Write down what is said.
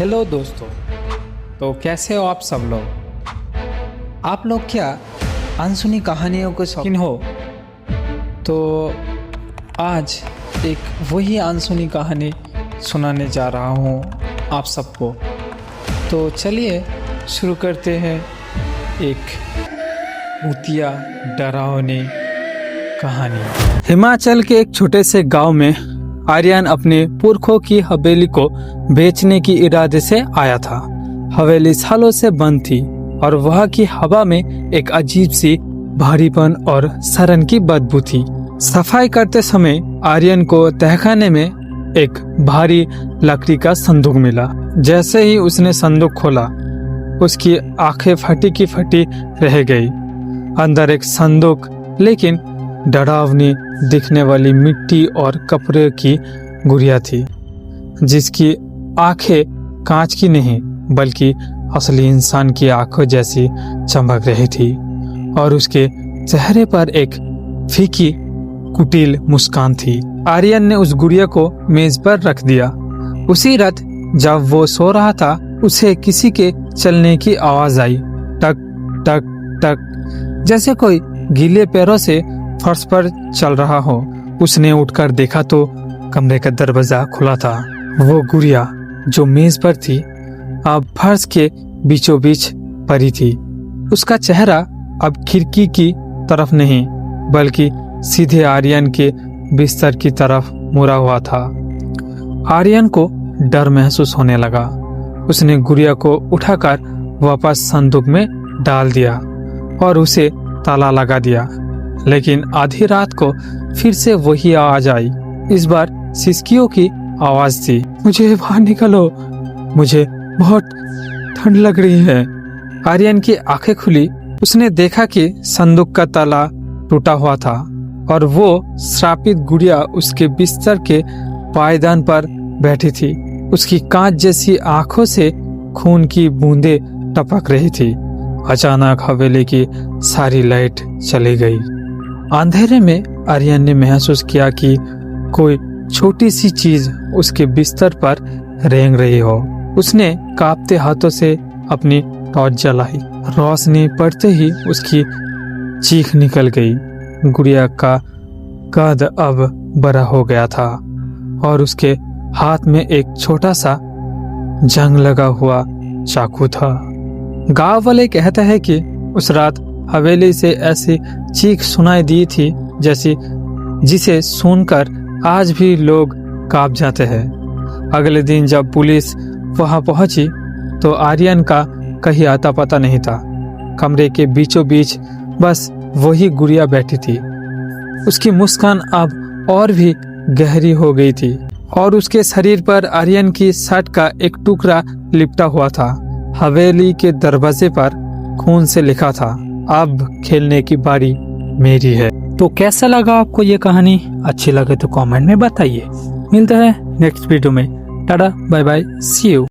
Hello दोस्तों, तो कैसे हो आप सब लोग। आप लोग क्या अनसुनी कहानियों के शौकीन हो? तो आज एक वही अनसुनी कहानी सुनाने जा रहा हूँ आप सबको। तो चलिए शुरू करते हैं एक भूतिया डरावनी कहानी। हिमाचल के एक छोटे से गांव में आर्यन अपने पुरखों की हवेली को बेचने की इरादे से आया था। हवेली सालों से बंद थी और वहाँ की हवा में एक अजीब सी भारीपन और सड़न की बदबू थी। सफाई करते समय आर्यन को तहखाने में एक भारी लकड़ी का संदूक मिला। जैसे ही उसने संदूक खोला, उसकी आंखें फटी की फटी रह गई। अंदर एक संदूक, लेकिन डरावनी दिखने वाली मिट्टी और कपड़े की गुड़िया थी, जिसकी आंखें कांच की नहीं बल्कि असली इंसान की आंखों जैसी चमक रही थी और उसके चेहरे पर एक फीकी कुटिल मुस्कान थी। आर्यन ने उस गुड़िया को मेज पर रख दिया। उसी रात जब वो सो रहा था, उसे किसी के चलने की आवाज आई, टक टक टक, जैसे कोई गीले पैरों से फर्श पर चल रहा हो। उसने उठकर देखा तो कमरे का दरवाजा खुला था। वो गुड़िया जो मेज पर थी, अब फर्श के बीचों बीच पड़ी थी। उसका चेहरा अब खिड़की की तरफ नहीं बल्कि सीधे आर्यन के बिस्तर की तरफ मुड़ा हुआ था। आर्यन को डर महसूस होने लगा। उसने गुड़िया को उठाकर वापस संदूक में डाल दिया और उसे ताला लगा दिया। लेकिन आधी रात को फिर से वही आवाज आई। इस बार सिसकियों की आवाज थी, मुझे बाहर निकालो, मुझे बहुत ठंड लग रही है। आर्यन की आंखें खुली। उसने देखा कि संदूक का ताला टूटा हुआ था और वो श्रापित गुड़िया उसके बिस्तर के पायदान पर बैठी थी। उसकी कांच जैसी आंखों से खून की बूंदें टपक रही थी। अचानक हवेली की सारी लाइट चली गई। अंधेरे में आर्यन ने महसूस किया कि कोई छोटी सी चीज उसके बिस्तर पर रेंग रही हो। उसने कांपते हाथों से अपनी टॉर्च जलाई। रोशनी पड़ते ही उसकी चीख निकल गई। गुड़िया का कद अब बड़ा हो गया था और उसके हाथ में एक छोटा सा जंग लगा हुआ चाकू था। गांव वाले कहते हैं कि उस रात हवेली से ऐसी चीख सुनाई दी थी जिसे सुनकर आज भी लोग कांप जाते हैं। अगले दिन जब पुलिस वहां पहुंची तो आर्यन का कहीं आता पता नहीं था। कमरे के बीचों बीच बस वही गुड़िया बैठी थी। उसकी मुस्कान अब और भी गहरी हो गई थी और उसके शरीर पर आर्यन की शर्ट का एक टुकड़ा लिपटा हुआ था। हवेली के दरवाजे पर खून से लिखा था, अब खेलने की बारी मेरी है। तो कैसा लगा आपको ये कहानी? अच्छी लगे तो कमेंट में बताइए। मिलते हैं नेक्स्ट वीडियो में। Tata bye bye, see you.